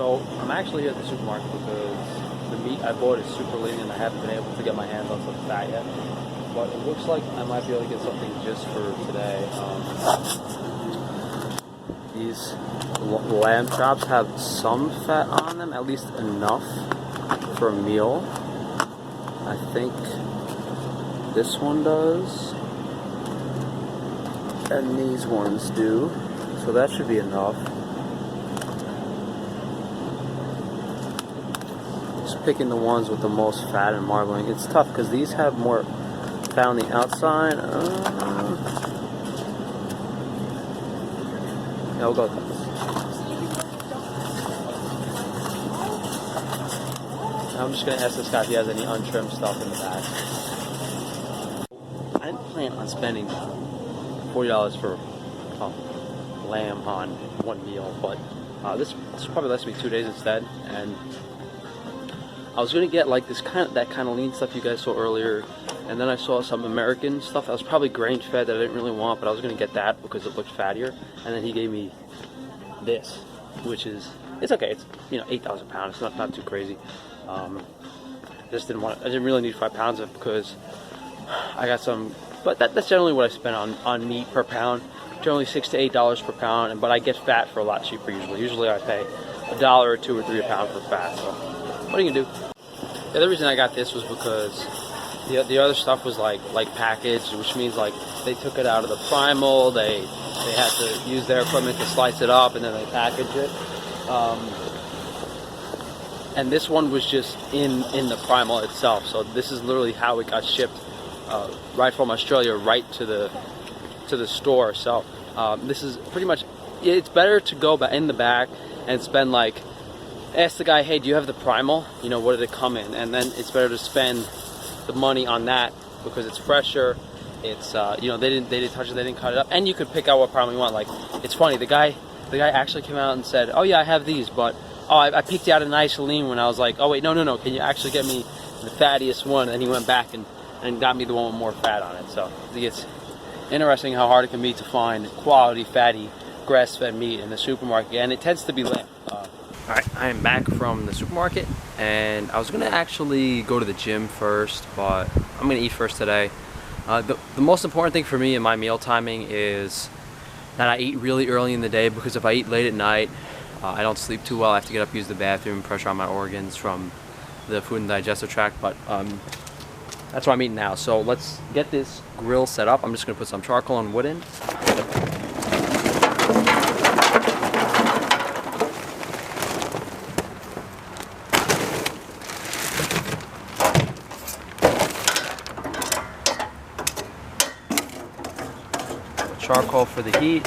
So I'm actually here at the supermarket because the meat I bought is super lean and I haven't been able to get my hands on some fat yet. But it looks like I might be able to get something just for today. These lamb chops have some fat on them, at least enough for a meal. I think this one does, and these ones do, so that should be enough. Just picking the ones with the most fat and marbling. It's tough because these have more fat on the outside. Yeah, we'll go with this. I'm just going to ask this guy if he has any untrimmed stuff in the back. I didn't plan on spending $40 for lamb on one meal, but this probably lasts me 2 days instead. And I was going to get like that kind of lean stuff you guys saw earlier, and then I saw some American stuff that was probably grain fed that I didn't really want, but I was going to get that because it looked fattier. And then he gave me this, which is, it's okay. It's 8,000 pounds. It's not too crazy. I didn't really need 5 pounds of it because I got some, but that's generally what I spend on meat per pound. Generally $6 to $8 per pound, but I get fat for a lot cheaper usually. Usually I pay $1 or $2 or $3 a pound for fat. So what are you gonna do? The other reason I got this was because the other stuff was like packaged, which means like they took it out of the primal. They had to use their equipment to slice it up and then they package it. And this one was just in the primal itself. So this is literally how it got shipped right from Australia right to the store. So this is pretty much, it's better to go in the back and spend ask the guy, hey, do you have the primal? What did it come in? And then it's better to spend the money on that because it's fresher. It's they didn't touch it, they didn't cut it up, and you could pick out what primal you want. Like, it's funny, the guy actually came out and said, oh yeah, I have these, but I picked out a nice lean when I was like, oh wait, no, can you actually get me the fattiest one? And he went back and got me the one with more fat on it. So it's interesting how hard it can be to find quality, fatty, grass-fed meat in the supermarket, and it tends to be lamb. Alright, I am back from the supermarket, and I was going to actually go to the gym first, but I'm going to eat first today. The most important thing for me in my meal timing is that I eat really early in the day, because if I eat late at night, I don't sleep too well. I have to get up, use the bathroom, pressure on my organs from the food and digestive tract, but that's what I'm eating now. So let's get this grill set up. I'm just going to put some charcoal and wood in. Charcoal for the heat.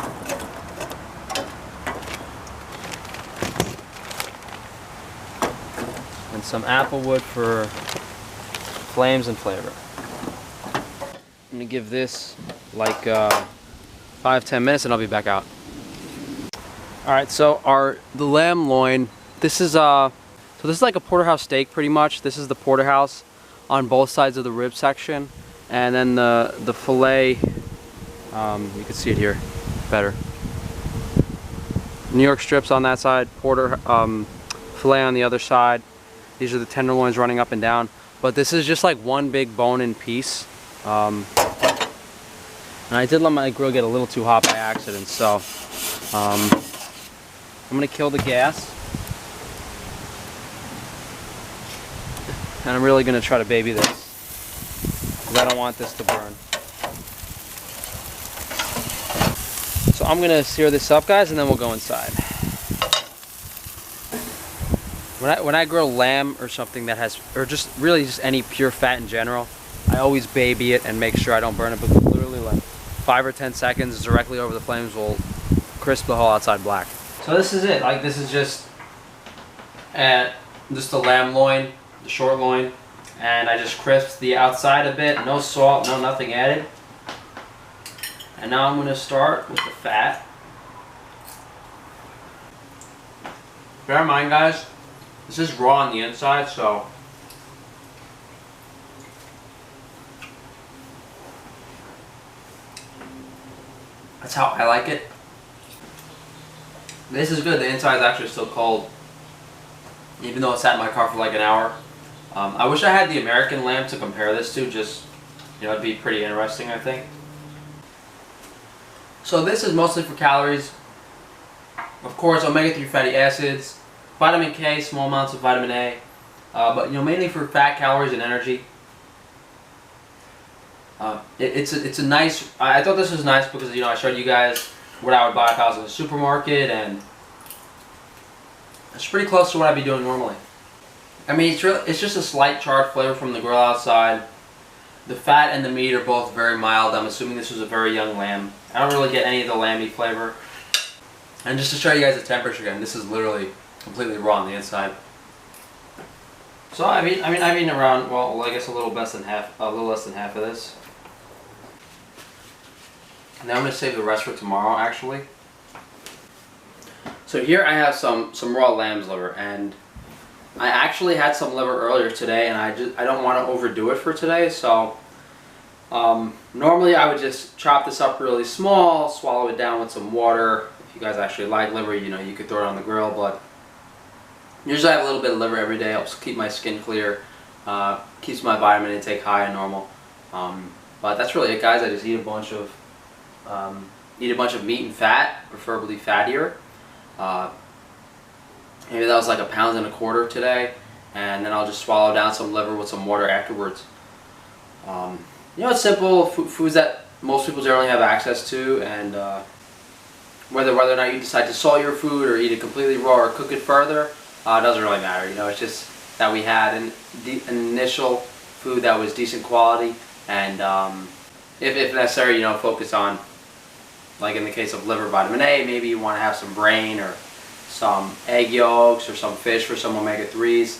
And some apple wood for flames and flavor. I'm gonna give this like 5-10 minutes and I'll be back out. Alright, so the lamb loin, this is like a porterhouse steak pretty much. This is the porterhouse on both sides of the rib section, and then the fillet, you can see it here better. New York strips on that side, fillet on the other side. These are the tenderloins running up and down. But this is just like one big bone-in piece. And I did let my grill get a little too hot by accident, so I'm gonna kill the gas. And I'm really gonna try to baby this, because I don't want this to burn. So I'm gonna sear this up, guys, and then we'll go inside. When I grill lamb or something that has, or just really just any pure fat in general, I always baby it and make sure I don't burn it, because literally like 5 or 10 seconds directly over the flames will crisp the whole outside black. So this is it. Like, this is just the lamb loin, the short loin, and I just crisped the outside a bit. No salt, no nothing added. And now I'm going to start with the fat. Bear in mind, guys, this is raw on the inside, so that's how I like it. This is good. The inside is actually still cold. even though it sat in my car for like an hour. I wish I had the American lamb to compare this to, just, you know, it'd be pretty interesting, I think. So this is mostly for calories. Of course, omega-3 fatty acids, vitamin K, small amounts of vitamin A, but you know, mainly for fat, calories, and energy. It's a nice. I thought this was nice because, you know, I showed you guys what I would buy if I was in the supermarket, and it's pretty close to what I'd be doing normally. I mean, it's just a slight charred flavor from the grill outside. The fat and the meat are both very mild. I'm assuming this was a very young lamb. I don't really get any of the lamby flavor. And just to show you guys the temperature again, this is literally completely raw on the inside. So I've eaten around, well, I guess a little less than half of this. And then I'm gonna save the rest for tomorrow, actually. So here I have some raw lamb's liver, and I actually had some liver earlier today, and I don't want to overdo it for today. So normally I would just chop this up really small, swallow it down with some water. If you guys actually like liver, you know, you could throw it on the grill, but usually I have a little bit of liver every day. Helps keep my skin clear, keeps my vitamin intake high and normal. But that's really it, guys. I just eat a bunch of meat and fat, preferably fattier. Maybe that was like 1.25 pounds today, and then I'll just swallow down some liver with some water afterwards. You know, it's simple foods that most people generally have access to, and whether or not you decide to salt your food or eat it completely raw or cook it further, doesn't really matter. You know, it's just that we had an initial food that was decent quality, and if necessary, you know, focus on, like in the case of liver, vitamin A. Maybe you want to have some brain or some egg yolks or some fish for some omega-3s.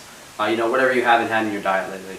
You know, whatever you haven't had in your diet lately.